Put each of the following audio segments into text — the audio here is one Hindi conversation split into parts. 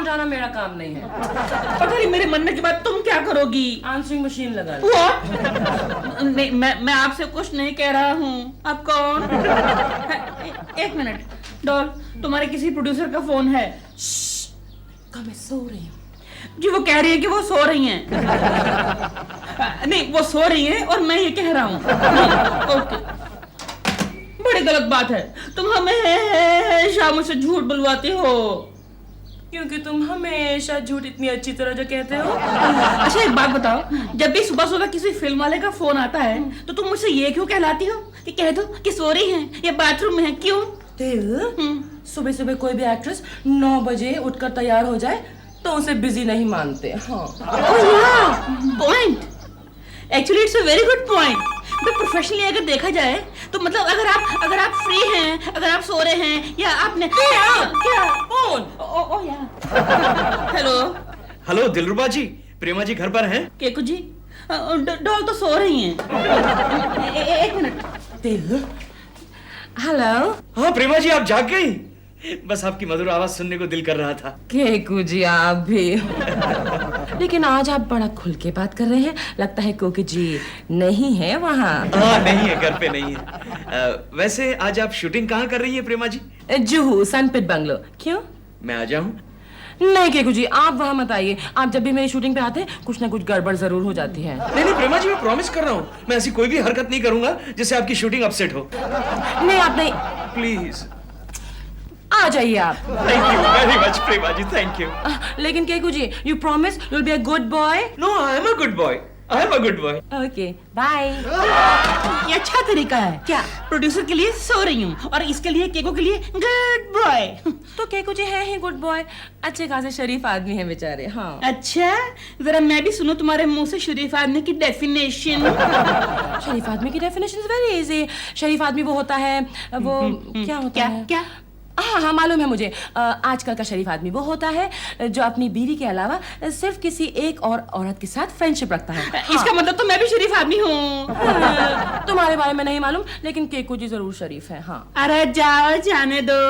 समझाना मेरा काम नहीं है। पता नहीं मेरे मरने के बाद तुम क्या करोगी? आंसरिंग मशीन लगा लो। नहीं, मैं आपसे कुछ नहीं कह रहा हूँ। आप कौन? एक मिनट डॉल, तुम्हारे किसी प्रोड्यूसर का फोन है? मैं सो रही हूँ जी। वो कह रही है कि वो सो रही हैं। नहीं, वो सो रही हैं और मैं ये कह रहा हूँ। ओके, बड़ी गलत बात है। तुम हमेशा मुझसे झूठ बुलवाती हो। क्योंकि तुम हमेशा झूठ इतनी अच्छी तरह जो कहते हो। अच्छा एक बात बताओ, जब भी सुबह सुबह किसी फिल्म वाले का फोन आता है तो तुम मुझसे ये क्यों कहलाती हो कि कह दो कि सो रही हैं या बाथरूम में है? क्यों? सुबह सुबह कोई भी एक्ट्रेस 9 बजे उठकर तैयार हो जाए तो उसे बिजी नहीं मानते। हाँ। Point, actually it's a very good point. तो प्रोफेशनली अगर देखा जाए तो मतलब अगर आप फ्री हैं, अगर आप सो रहे हैं या आपने क्या कौन? ओ यार। हेलो दिलरुबा जी, प्रेमा जी घर पर हैं? केकू जी, डॉल तो सो रही हैं। एक मिनट। हेलो। हाँ प्रेमा जी, आप जाग गई? बस आपकी मधुर आवाज सुनने को दिल कर रहा था। केकू जी आप भी। लेकिन आज आप बड़ा खुल के बात कर रहे हैं। लगता है कोकी जी नहीं है वहाँ। हाँ नहीं है, घर पे नहीं है। वैसे आज आप शूटिंग कहाँ कर रही है प्रेमा जी? जुहू सनपिट बंगलो। क्यों? मैं आ जाऊँ? नहीं केकू जी, आप वहाँ मत आइए। आप जब भी मेरी शूटिंग पे आते हैं कुछ ना कुछ गड़बड़ जरूर हो जाती है। नहीं प्रेमा जी, मैं प्रॉमिस कर रहा हूँ, मैं ऐसी कोई भी हरकत नहीं करूंगा जिससे आपकी शूटिंग अपसेट हो। नहीं आप नहीं। प्लीज आ जाइए आप। Thank you very much Prema ji, thank you. लेकिन Keku ji, you promise you will be a good boy? No, I am a good boy. I am a good boy. Okay bye. ये अच्छा तरीका है। क्या? प्रोड्यूसर के लिए सो रही हूँ और इसके लिए केको के लिए गुड बॉय। तो केकू जी है ही गुड बॉय, अच्छे खासे शरीफ आदमी हैं बेचारे। हाँ। अच्छा, जरा मैं भी सुनूं तुम्हारे मुंह से शरीफ आदमी की डेफिनेशन। शरीफ आदमी की डेफिनेशन इज वेरी इजी। शरीफ आदमी वो होता है, वो क्या होता है? क्या? हाँ मालूम है मुझे। आजकल का शरीफ आदमी वो होता है जो अपनी बीवी के अलावा सिर्फ किसी एक और औरत के साथ फ्रेंडशिप रखता है। हाँ। इसका मतलब तो मैं भी शरीफ आदमी हूँ। तुम्हारे बारे में नहीं मालूम, लेकिन केकू जी जरूर शरीफ है। हाँ। अरे जाओ, जाने दो,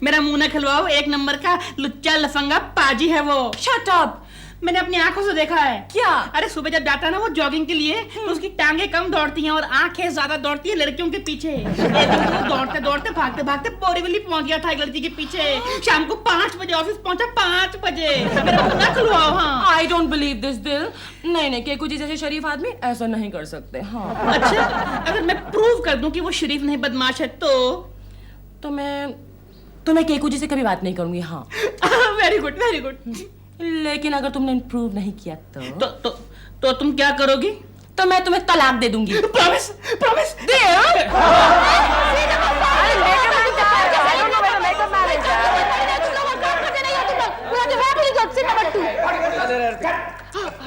मेरा मुंह न खलवाओ। एक नंबर का लुच्चा लफंगा पाजी है वो। Shut up. मैंने अपनी आंखों से देखा है। क्या? अरे सुबह जब जाता है ना वो जॉगिंग के लिए तो उसकी टांगे कम दौड़ती हैं और आंखें ज्यादा दौड़ती है लड़कियों के पीछे। एक दिन तो दौड़ते दौड़ते भागते भागते बोरीवली पहुंच गया था एक लड़की के पीछे। शाम को 5 बजे ऑफिस पहुंचा, 5 बजे। मेरा मुंह ना खुलवाओ। हाँ। आई डोंट बिलीव दिस दिल। नहीं केकू जी जैसे शरीफ आदमी ऐसा नहीं कर सकते। हाँ। अच्छा, अगर मैं प्रूव कर दूं कि वो शरीफ नहीं बदमाश है तो मैं केकू जी से कभी बात नहीं करूंगी। हाँ। Very good very good. लेकिन अगर तुमने प्रूव नहीं किया तो तुम क्या करोगी? तो मैं तुम्हें तलाक दे दूंगी। प्रॉमिस प्रॉमिस दे।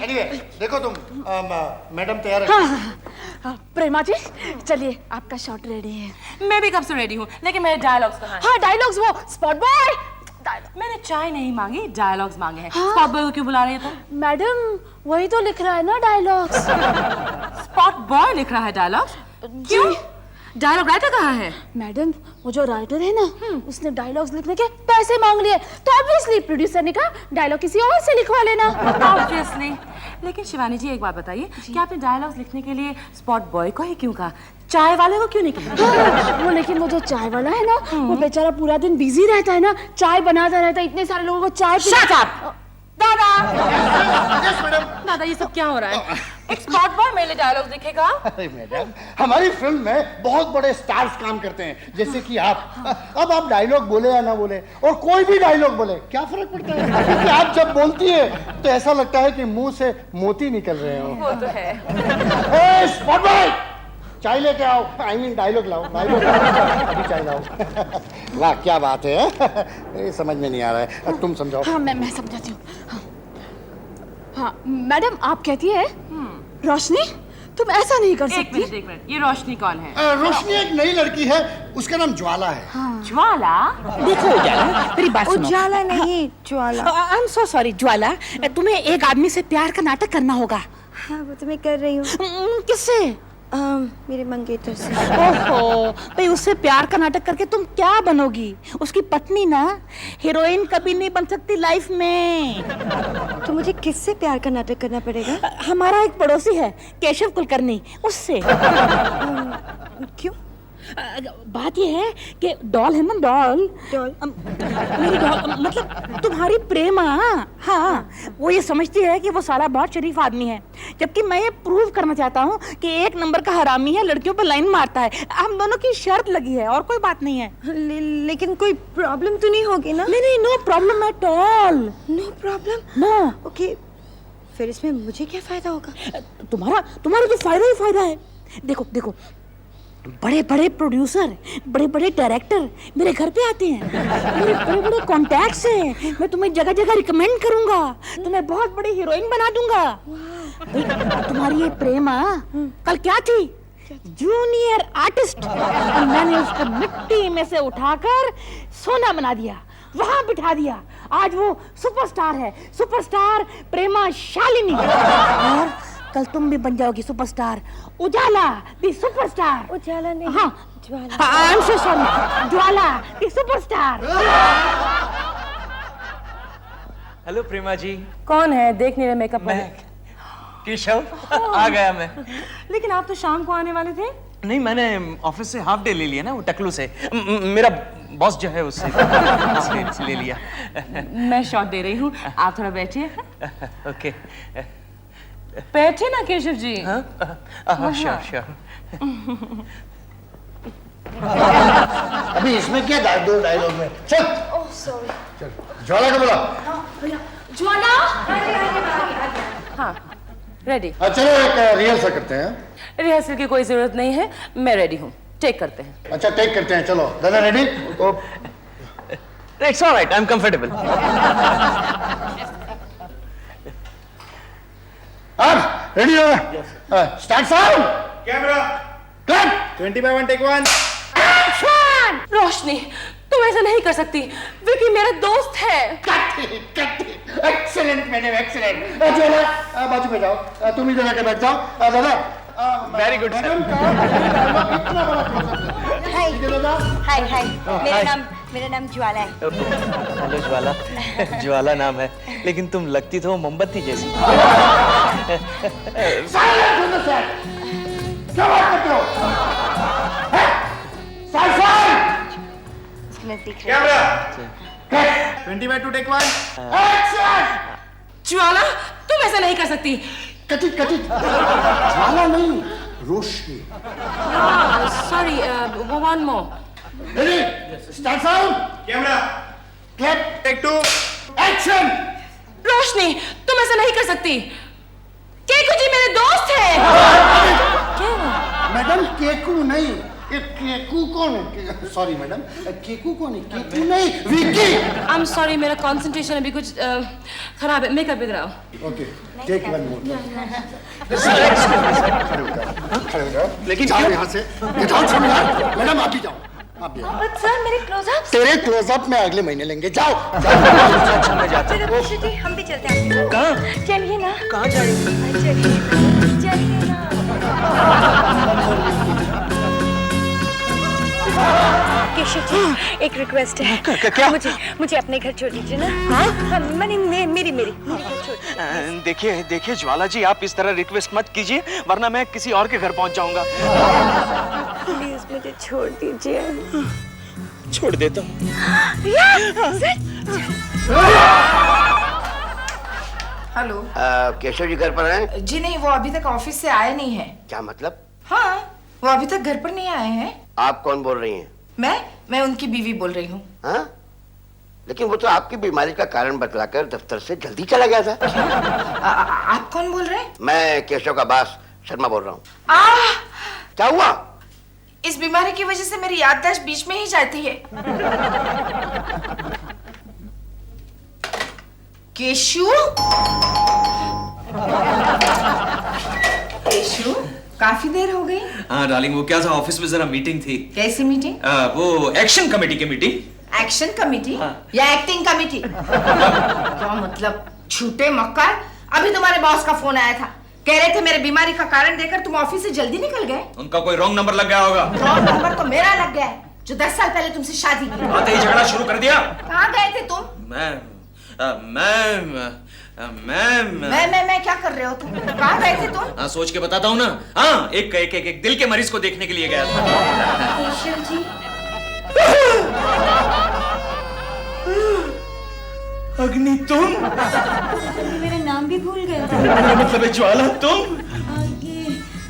Anyway, देखो तुम मैडम तैयार है। हाँ, प्रेमा जी चलिए, आपका शॉट रेडी है। मैं भी कब से रेडी हूँ, लेकिन मेरे डायलॉग्स कहाँ हैं? हाँ डायलॉग्स, वो स्पॉट बॉय। मैंने चाय नहीं मांगी, डायलॉग्स मांगे हैं। स्पॉट बॉय को क्यों बुला रही है तुम? मैडम वही तो लिख रहा है ना डायलॉग्स। स्पॉट बॉय लिख रहा है डायलॉग्स? क्यों? डायलॉग राइटर कहाँ है? मैडम वो जो राइटर है ना, उसने डायलॉग्स लिखने के पैसे मांग लिए, तो ऑब्वियसली प्रोड्यूसर ने कहा डायलॉग किसी और से लिखवा लेना। ऑब्वियसली। लेकिन शिवानी जी एक बात बताइए कि आपने डायलॉग्स लिखने के लिए स्पॉट बॉय को ही क्यों कहा, चाय वाले को क्यों नहीं कहा? वो लेकिन वो जो चाय वाला है ना, वो बेचारा पूरा दिन बिजी रहता है ना, चाय बनाता रहता है, इतने सारे लोगों को चाय दादा ये सब क्या हो रहा है? एक स्पॉट बॉय मेरे डायलॉग लिखेगा? अरे मैडम, हमारी फिल्म में बहुत बड़े स्टार्स काम करते हैं, जैसे कि आप। अब आप डायलॉग बोले या ना बोले, और कोई भी डायलॉग बोले, क्या फर्क पड़ता है? क्योंकि आप जब बोलती है तो ऐसा लगता है कि मुंह से मोती निकल रहे हो। वो तो है। स्पॉट बॉय, चाय लेके आओ। आई मीन डायलॉग लाओ, अभी चाय लाओ। वाह क्या बात है। ये समझ में नहीं आ रहा है, तुम समझाओ। हाँ मैं समझाती हूँ। हाँ मैडम, आप कहती है रोशनी तुम ऐसा नहीं कर सकती। एक मिनट, ये रोशनी कौन है? रोशनी एक नई लड़की है, उसका नाम ज्वाला है। ज्वाला? देखो उजाला, मेरी बात सुनो। उजाला नहीं, ज्वाला। आई एम सो सॉरी ज्वाला, तुम्हें एक आदमी से प्यार का नाटक करना होगा। हाँ वो तो मैं कर रही हूँ। किससे? मेरे मंगेतर से। ओहो, भाई उससे प्यार का नाटक करके तुम क्या बनोगी? उसकी पत्नी ना, हीरोइन कभी नहीं बन सकती लाइफ में। तो मुझे किससे प्यार का नाटक करना पड़ेगा? हमारा एक पड़ोसी है केशव कुलकर्णी, उससे। क्यों? बात ये है कि डॉल है ना, डॉल डॉल? मेरी डॉल मतलब तुम्हारी प्रेमा। हाँ, वो ये समझती है कि वो साला बहुत शरीफ आदमी है, जबकि मैं ये प्रूव करना चाहता हूँ कि एक नंबर का हरामी है, लड़कियों पर लाइन मारता है। हम दोनों की शर्त लगी है और कोई बात नहीं है। लेकिन कोई प्रॉब्लम तो नहीं होगी ना? नहीं, no problem at all. No problem? No. Okay, फिर इसमें मुझे क्या फायदा होगा? तुम्हारा तो फायदा ही फायदा है। देखो, बड़े बड़े प्रोड्यूसर, बड़े बड़े डायरेक्टर मेरे घर पे आते हैं, मेरे बड़े बड़े कॉन्टैक्ट्स हैं। मैं तुम्हें जगह जगह रिकमेंड करूंगा, तुम्हें बहुत बड़ी हीरोइन बना दूंगा। तुम्हारी ये प्रेमा कल क्या थी? Junior artist. और मैंने उसको मिट्टी में से उठाकर सोना बना दिया, वहां बिठा दिया। आज वो सुपरस्टार है, सुपरस्टार प्रेमा शालिनी। और कल तुम भी बन जाओगी सुपरस्टार, उजाला दी सुपरस्टार। उजाला नहीं, हाँ, Jwala. I am so sorry, Jwala di superstar. Hello Prema ji. कौन है? देख नहीं रहे मेकअप मैं वाले। केशव आ गया मैं। लेकिन आप तो शाम को आने वाले थे। नहीं, मैंने ऑफिस से हाफ डे ले लिया ना, वो टकलू से। मेरा बॉस जो है उससे हाफ डे ले लिया। मैं शॉट दे रही हूँ, आप थोड़ा बैठिए। ओके। बैठे ना केशव जी। श्योर। अभी इसमें क्या दो डायलॉग में? चल। Oh sorry. चल, ज्वाला को बुला। ज्वाला। हाँ, रेडी। चलो एक रिहर्सल करते हैं। रिहर्सल की कोई जरूरत नहीं है, मैं रेडी हूँ। टेक करते हैं। अच्छा, टेक करते हैं। चलो दादा, ready? It's alright, I am comfortable. अब रेडी हो? Start sound. Camera cut. 20/1 take 1। Roshni, तुम ऐसा नहीं कर सकती। विकी मेरा दोस्त है। Excellent madam, excellent. ज्वाला बाजू पे जाओ, तुम इधर आके बैठ जाओ। दादा, वेरी गुड सर। इतना बड़ा हाय, मेरा नाम ज्वाला है। हेलो ज्वाला। ज्वाला नाम है, लेकिन तुम लगती तो मोमबत्ती जैसी। क्या बात करते हो? नजदीक कैमरा 20/2 टेक 1। ज्वाला, तुम ऐसा नहीं कर सकती। कटित ज्वाला नहीं, Roshni. Sorry, one more. Ready? Start sound. Camera clap. Take 2। Action. Roshni, तुम ऐसा नहीं कर सकती। केकू जी मेरे दोस्त हैं। मैडम, केकू नहीं, ये केकू कौन है? सॉरी मैडम, केकू कौन है? केकू नहीं, विकी। आई एम सॉरी, मेरा कंसंट्रेशन अभी कुछ खराब है। मेकअप इधर आओ। Okay, take one more. खड़े हो जाओ। लेकिन जाओ क्यों? यहाँ से। Get out from here. Madam आप भी जाओ, आप भी आओ। बट सर, मेरे क्लोजअप। तेरे क्लोजअप में अगले महीने लेंगे। जाओ। चलो खुशी जी, हम भी चलते हैं। कहाँ? चलिए ना। कहाँ जाएगी? चलिए ना। केशव जी, एक रिक्वेस्ट है। क्या? मुझे अपने घर छोड़ दीजिए ना। हाँ, मैंने मेरी घर छोड़। देखिए ज्वाला जी, आप इस तरह रिक्वेस्ट मत कीजिए, वरना मैं किसी और के घर पहुंच जाऊंगा। प्लीज मुझे छोड़ दीजिए। छोड़ देता हूँ। हेलो। केशव जी घर पर हैं? जी नहीं, वो अभी तक ऑफिस से आए नहीं है। क्या मतलब? हाँ, वो अभी तक घर पर नहीं आए हैं। आप कौन बोल रही हैं? मैं उनकी बीवी बोल रही हूँ। हाँ? लेकिन वो तो आपकी बीमारी का कारण बतलाकर दफ्तर से जल्दी चला गया था। आप कौन बोल रहे हैं? मैं केशव का बॉस शर्मा बोल रहा हूँ। क्या हुआ? इस बीमारी की वजह से मेरी याददाश्त बीच में ही जाती है। केशु, काफी देर हो गई। हाँ डार्लिंग, वो क्या था, ऑफिस में जरा मीटिंग थी। कैसी मीटिंग? वो एक्शन कमेटी की मीटिंग। Action committee? हाँ। या एक्टिंग कमेटी? क्या मतलब? झूठे मक्कार, अभी तुम्हारे बॉस का फोन आया था, कह रहे थे मेरे बीमारी का कारण देकर तुम ऑफिस से जल्दी निकल गए। उनका कोई रॉन्ग नंबर लग गया होगा। रॉन्ग नंबर तो मेरा लग गया है, जो 10 साल पहले तुमसे शादी की। आते ही झगड़ा शुरू कर दिया। कहाँ गए थे तुम? मैं क्या कर रहे हो तुम? कहाँ गए थे तुम? हाँ, सोच के बताता हूँ ना। हाँ, एक दिल के मरीज को देखने के लिए गया था। केशव जी, अग्नि तुम? मेरा नाम भी भूल गए। मतलब ज्वाला तुम? ये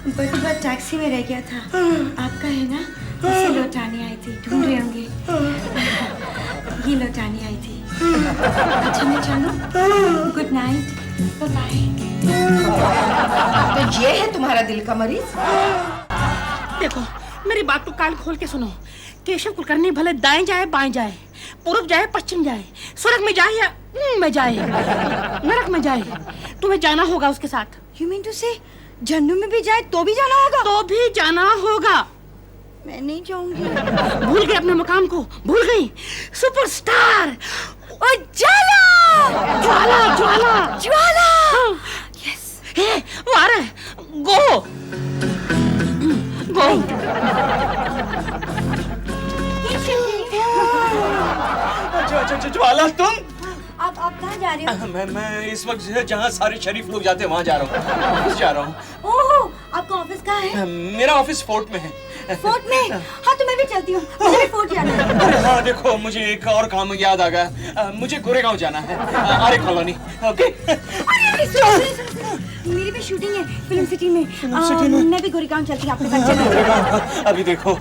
बटुआ टैक्सी में रह गया था, आपका है ना? इसे लौटाने आई थी, ढूंढ रहे होंगे। ये लौटाने आई थी। अच्छा मैं चलूं? Good night, bye. तो ये है तुम्हारा दिल का मरीज? देखो, मेरी बात को कान खोल के सुनो। केशव कुलकर्णी भले दाएं जाए बाएं जाए, पूर्व जाए पश्चिम जाए, स्वर्ग में जाए या में जाए, नरक में जाए, तुम्हें जाना होगा उसके साथ। You mean to say, Jannu में भी जाए तो भी जाना होगा? तो भी जाना होगा। मैं नहीं जाऊंगी। भूल गई अपने मुकाम को, भूल गई। सुपरस्टार ज्वाला, ज्वाला ज्वाला ज्वाला। यस। हे, वो आ रहा है। गो गो। ज्वाला तुम? आप कहाँ जा रहे हो? मैं इस वक्त जहाँ सारे शरीफ लोग जाते हैं वहाँ जा रहा हूँ। ऑफिस जा रहा हूँ। ओह, आपका ऑफिस कहाँ है? मेरा ऑफिस फोर्ट में है। फोर्ट में? हाँ तो मैं भी चलती हूँ, मुझे भी फोर्ट जाना है। अरे हाँ, देखो मुझे एक और काम याद आ गया। मुझे गोरेगांव जाना है, आर्य कॉलोनी। ओके? अरे सुनो, मेरी भी शूटिंग है फिल्म सिटी में। मैं भी गोरेगांव चलती हूँ, आपके साथ चलूँ? अभी देखो,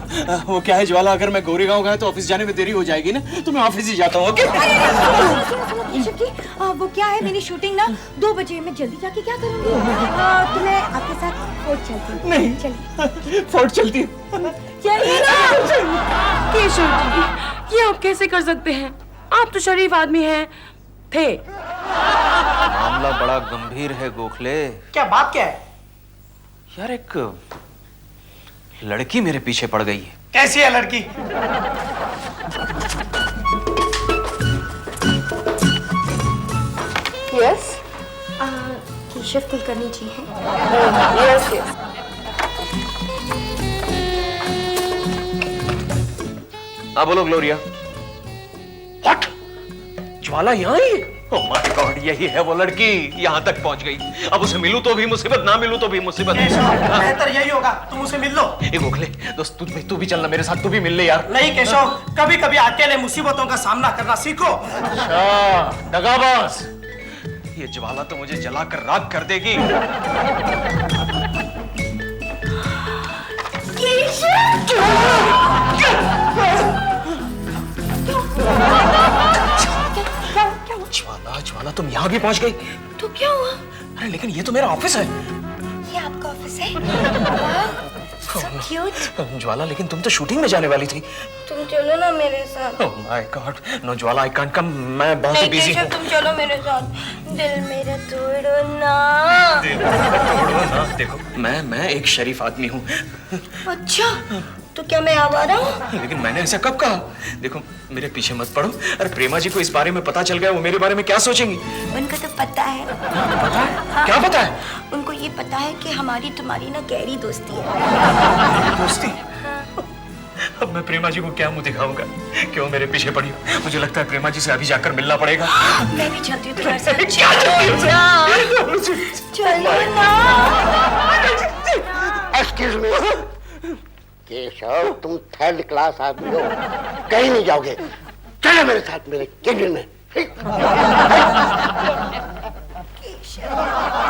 वो क्या है ज्वाला, अगर मैं गोरेगांव गया तो ऑफिस जाने में देरी हो जाएगी ना, तो मैं ऑफिस ही जाता हूँ। ओके? सुनो केशव जी, वो क्या है, मेरी शूटिंग ना 2 बजे, मैं जल्दी जाके क्या करूँगी? तो मैं आपके साथ फोर्ट चलती हूँ। नहीं, चलिए। फोर्ट चलती हूँ। चलिए ना। केशव जी, ये आप कैसे कर सकते हैं? आप तो शरीफ आदमी हैं, थे। मामला बड़ा गंभीर है गोखले। क्या बात क्या है? यार, एक लड़की मेरे पीछे पड़ गई है। कैसी है लड़की? यस, केशव कुलकर्णी जी हैं। Yes yes. हाँ बोलो ग्लोरिया। व्हाट? ज्वाला यहाँ ही? ओह माय गॉड, यही है वो लड़की, यहाँ तक पहुँच गई। अब उसे मिलूं तो भी मुसीबत, ना मिलूं तो भी मुसीबत। बेहतर यही होगा, तुम उसे मिल लो। ए गोखले दोस्त, तू भी चलना मेरे साथ, तू भी मिल ले यार। नहीं केशव, कभी कभी अकेले मुसीबतों का सामना करना सीखो। अच्छा दगाबाज, ये ज्वाला तो मुझे जलाकर राख कर देगी। ज्वाला तुम यहाँ भी पहुँच गई? तो क्या हुआ? अरे लेकिन ये तो मेरा ऑफिस है। ये आपका ऑफिस है? So cute. ज्वाला, लेकिन तुम तो शूटिंग में जाने वाली थी। तुम चलो ना मेरे साथ। Oh my god, no Jwala, I can't come, मैं बहुत नहीं बिजी हूँ। केशव, तुम चलो मेरे साथ। दिल मेरा तोड़ो ना। देखो, मैं एक शरीफ आदमी हूँ। अच्छा, तो क्या मैं आवारा हूँ? लेकिन मैंने ऐसा कब कहा? देखो मेरे पीछे मत पड़ो। अरे प्रेमा जी को इस बारे में पता चल गया, वो मेरे बारे में क्या सोचेंगी? उनको तो पता है। पता है? क्या पता है? उनको ये पता है कि हमारी तुम्हारी ना गहरी दोस्ती है। दोस्ती? अब मैं प्रेमा जी को क्या मुंह दिखाऊंगा? क्यों मेरे पीछे पड़ी हो? मुझे लगता है प्रेमा जी से अभी जाकर मिलना पड़ेगा। मैं भी चलती हूँ तुम्हारे साथ। क्या चलती हो? चलो ना। एक्सक्यूज मी केशव, तुम 3rd क्लास आदमी हो, कहीं नहीं जाओगे। चलो मेरे साथ मेरे केबिन में।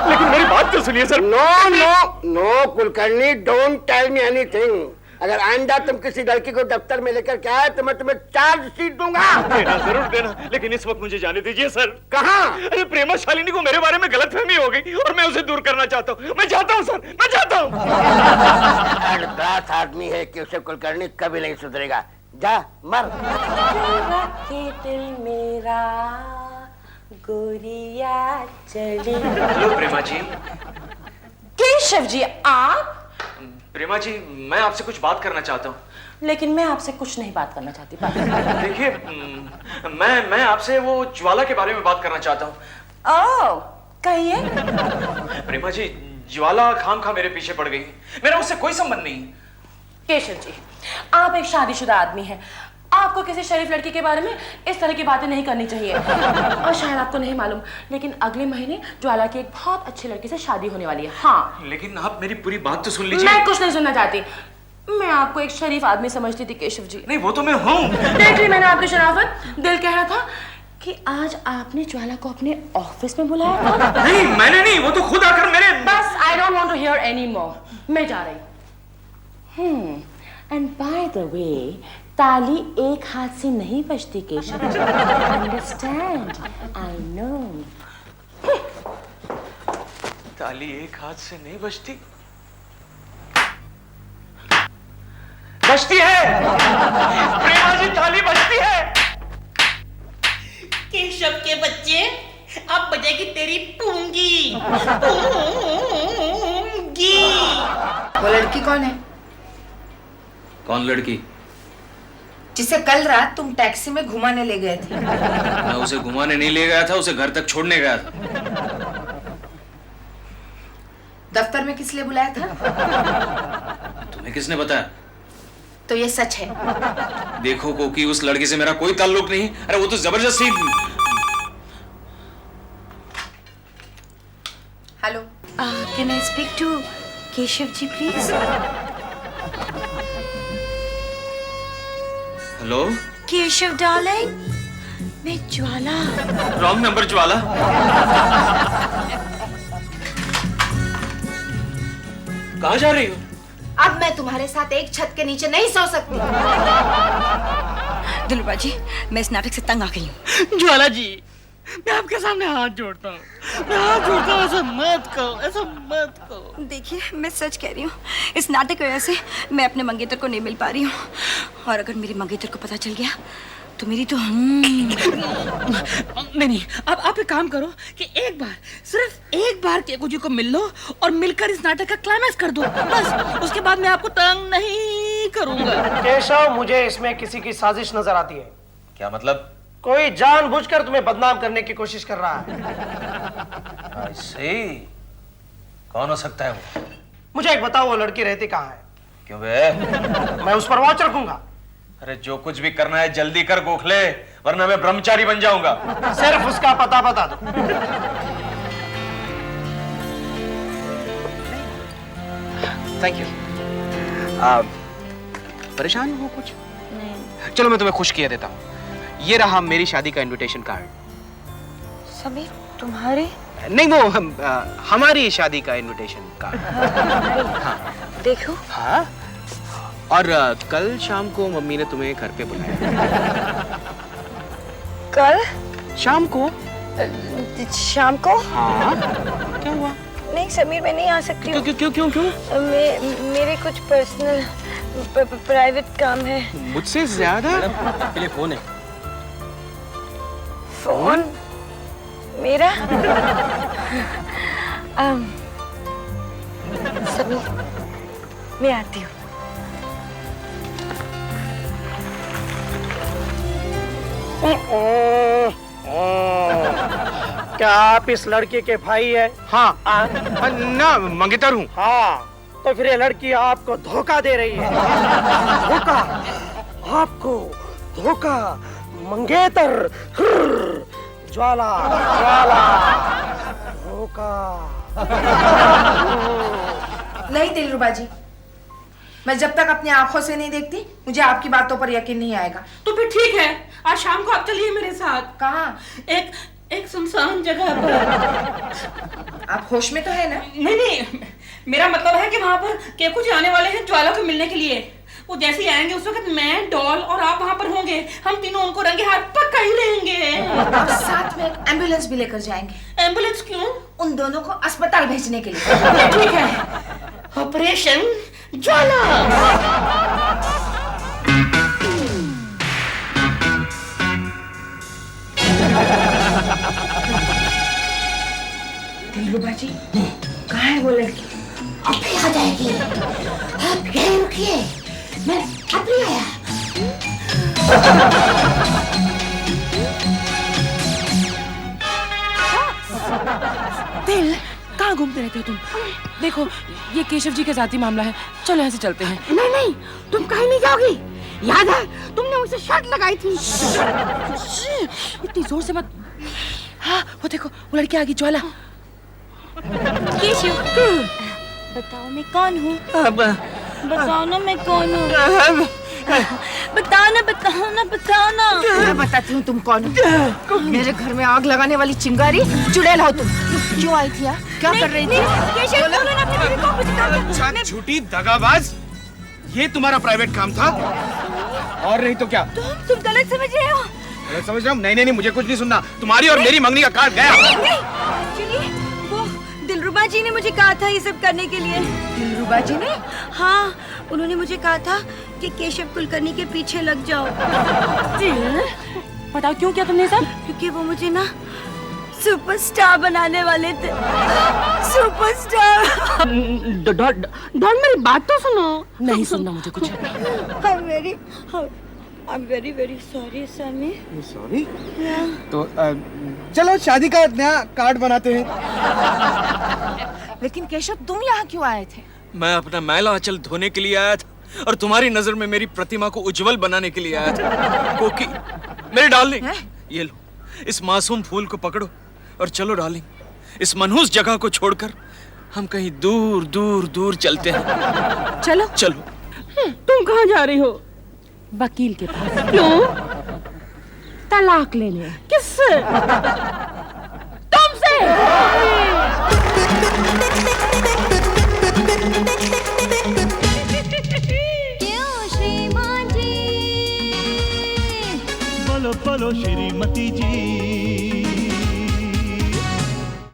लेकिन मेरी बात तो सुनिए sir. No no no Kulkarni, don't tell me anything. अगर आइंदा तुम किसी लड़की को दफ्तर में लेकर के आए तो मैं तुम्हें चार्जशीट दूंगा। देना, जरूर देना, लेकिन इस वक्त मुझे जाने दीजिए सर। कहाँ? अरे प्रेमा शालिनी को मेरे बारे में गलतफहमी हो गई और मैं उसे दूर करना चाहता हूँ। मैं जाता हूँ सर, मैं जाता हूँ। थर्ड क्लास आदमी है कि उसे कुलकर्णी कभी नहीं सुधरेगा। जा मर। के दिल मेरा गोरिया चली। हेलो प्रेमा जी। केशव जी, आप? प्रेमा जी, मैं आपसे कुछ बात करना चाहता हूँ। लेकिन मैं आपसे कुछ नहीं बात करना चाहती। देखिए, मैं आपसे वो ज्वाला के बारे में बात करना चाहता हूँ। ओह, कहिए। प्रेमा जी, ज्वाला खामखा मेरे पीछे पड़ गई। मेरा उससे कोई संबंध नहीं। केशव जी, आप एक शादीशुदा आदमी हैं। आपको किसी शरीफ लड़की के बारे में इस तरह की बातें नहीं करनी चाहिए। और शायद आपको नहीं मालूम, लेकिन अगले महीने ज्वाला की एक बहुत अच्छी लड़की से शादी होने वाली है। हाँ, लेकिन आप मेरी पूरी बात तो सुन लीजिए। मैं कुछ नहीं सुनना चाहती। मैं आपको एक शरीफ आदमी समझती थी केशव जी। नहीं, वो तो मैं हूँ। देख ली मैंने आपकी शराफत। दिल कह रहा था कि आज आपने ज्वाला को अपने ऑफिस में बुलाया था। नहीं, मैंने नहीं, वो तो खुद आकर मेरे। बस, I don't want to hear any more. मैं जा रही हूँ। एंड बाय द वे, ताली एक हाथ से नहीं बजती Keshav ji. Understand? I know. ताली एक हाथ से नहीं बजती। बजती है। प्रेमा जी, ताली बजती है। केशव के बच्चे, अब बजेगी तेरी पूंगी। पूंगी। वो लड़की कौन है? कौन लड़की? जिसे कल रात तुम टैक्सी में घुमाने ले गए थे। मैं उसे घुमाने नहीं ले गया था, उसे घर तक छोड़ने गया था। दफ्तर में किस लिए बुलाया था? तुम्हें किसने बताया? तो ये सच है। देखो कोकी, उस लड़की से मेरा कोई ताल्लुक नहीं। अरे वो तो जबरदस्ती। Hello, can I speak to Keshav ji please? Hello Keshav darling, मैं ज्वाला। रॉन्ग नंबर ज्वाला। कहाँ जा रही हो? अब मैं तुम्हारे साथ एक छत के नीचे नहीं सो सकती। दिलरुबा जी, मैं इस नाटक से तंग आ गई हूँ। ज्वाला जी, मैं आपके सामने हाथ जोड़ता हूँ। मैं हाथ जोड़ता हूँ, ऐसा मत कहो, ऐसा मत कहो। देखिए, मैं सच कह रही हूँ, इस नाटक की वजह से मैं अपने मंगेतर को नहीं मिल पा रही हूँ। और अगर मेरे मंगेतर को पता चल गया तो मेरी तो नहीं, अब आप एक काम करो कि एक बार, सिर्फ एक बार केकू जी को मिल लो और मिलकर इस नाटक का क्लाइमैक्स कर दो। बस, उसके बाद मैं आपको तंग नहीं करूंगा। केशव, मुझे इसमें किसी की साजिश नजर आती है। क्या मतलब? कोई जानबूझकर तुम्हें बदनाम करने की कोशिश कर रहा है। ऐसे कौन हो सकता है वो? मुझे एक बताओ, वो लड़की रहती कहाँ है? क्यों बे? मैं उस पर वॉच रखूंगा। अरे जो कुछ भी करना है जल्दी कर गोखले, वरना मैं ब्रह्मचारी बन जाऊंगा। सिर्फ उसका पता बता दो। Thank you. परेशान हो कुछ? नहीं। चलो मैं तुम्हें खुश किया देता हूँ। ये रहा मेरी शादी का इनविटेशन कार्ड। समीर, तुम्हारे? नहीं, वो हमारी शादी का इनविटेशन कार्ड। हाँ। देखो। हाँ। और कल शाम को मम्मी ने तुम्हें घर पे बुलाया। कल शाम को? शाम को? हाँ। क्या हुआ? नहीं समीर, मैं नहीं आ सकती हूँ। क्यों क्यों क्यों क्यों? मेरे कुछ पर्सनल प्राइवेट काम है। मुझसे ज्यादा? आपके लिए फोन है। फोन? मेरा? समीर, मैं आती हूँ। क्या आप इस लड़की के भाई है? हाँ। ना, मंगेतर हूँ। हाँ, तो फिर ये लड़की आपको धोखा दे रही है। धोखा? आपको धोखा? मंगेतर, ज्वाला, ज्वाला, धोखा। नहीं दिलरुबा जी, मैं जब तक अपनी आंखों से नहीं देखती, मुझे आपकी बातों पर यकीन नहीं आएगा। तो फिर ठीक है, आज शाम को आप चलिए मेरे साथ। कहाँ? एक सुनसान जगह पर। आप होश में तो है ना? नहीं, मेरा मतलब है कि वहाँ पर केकू जी आने वाले हैं ज्वाला को मिलने के लिए। वो जैसे ही आएंगे उस वक्त मैं, डॉल और आप वहाँ पर होंगे। हम तीनों उनको रंगे हाथ पक्का ही लेंगे। और साथ में एक एम्बुलेंस भी लेकर जाएंगे। एम्बुलेंस क्यों? उन दोनों को अस्पताल भेजने के लिए। ये ठीक है। ऑपरेशन ज्वाला। दिलरुबा जी, कहाँ है वो लड़की? अभी आ जाएगी। आप यहीं रुकिए, मैं अभी आया। दिल, कहाँ कहाँ घूमते रहते हो तुम? देखो ये केशव जी का जाती मामला है, चलो यहाँ से चलते हैं। नहीं नहीं, तुम कहीं नहीं जाओगी। याद है तुमने मुझसे शर्त लगाई थी। इतनी जोर से मत। हाँ वो देखो, वो लड़की आ गई, ज्वाला। केशव, बताओ मैं कौन हूँ? बताओ ना मैं कौन हूँ? बताओ ना बताओ ना बताओ ना। मैं बताती हूँ तुम कौन हो। मेरे घर में आग लगाने वाली चिंगारी चुड़ैल हो तुम। क्यों आई थी? क्या कर रही थी? केशव, बोलो ना अपने बीवी को, मुझे काम था। अच्छा झूठी दगाबाज, ये तुम्हारा प्राइवेट काम था? और नहीं तो क्या? तुम गलत समझ रहे हो। मैं समझ रहा हूँ। नहीं नहीं नहीं, मुझे कुछ नहीं सुनना। तुम्हारी और मेरी मंगनी का कार्ड गया। एक्चुअली वो दिलरुबा जी ने मुझे कहा था ये सब करने के लिए। दिलरुबा जी ने? हाँ, उन्होंने मुझे कहा था कि केशव कुलकर्णी के पीछे लग जाओ। बताओ क्यों किया तुमने सब? क्योंकि वो मुझे ना सुपरस्टार बनाने वाले थे। सुपरस्टार। डॉन मेरी बात तो सुनो। नहीं सुनना मुझे कुछ। I'm very sorry, Sammy. Sorry. तो चलो शादी का नया कार्ड बनाते हैं। लेकिन केशव तुम यहाँ क्यों आए थे? मैं अपना मैला आंचल धोने के लिए आया था और तुम्हारी नजर में मेरी प्रतिमा को उज्जवल बनाने के लिए आया था। कोकी, मेरे डार्लिंग, ये लो, इस मासूम फूल को पकड़ो और चलो डार्लिंग, इस मनहूस जगह को छोड़कर हम कहीं दूर दूर दूर चलते हैं। चलो चलो। तुम कहाँ जा रही हो? वकील के पास। क्यों? तलाक लेने। किससे? तुमसे। क्यों श्रीमान जी? बोलो बोलो श्रीमती जी,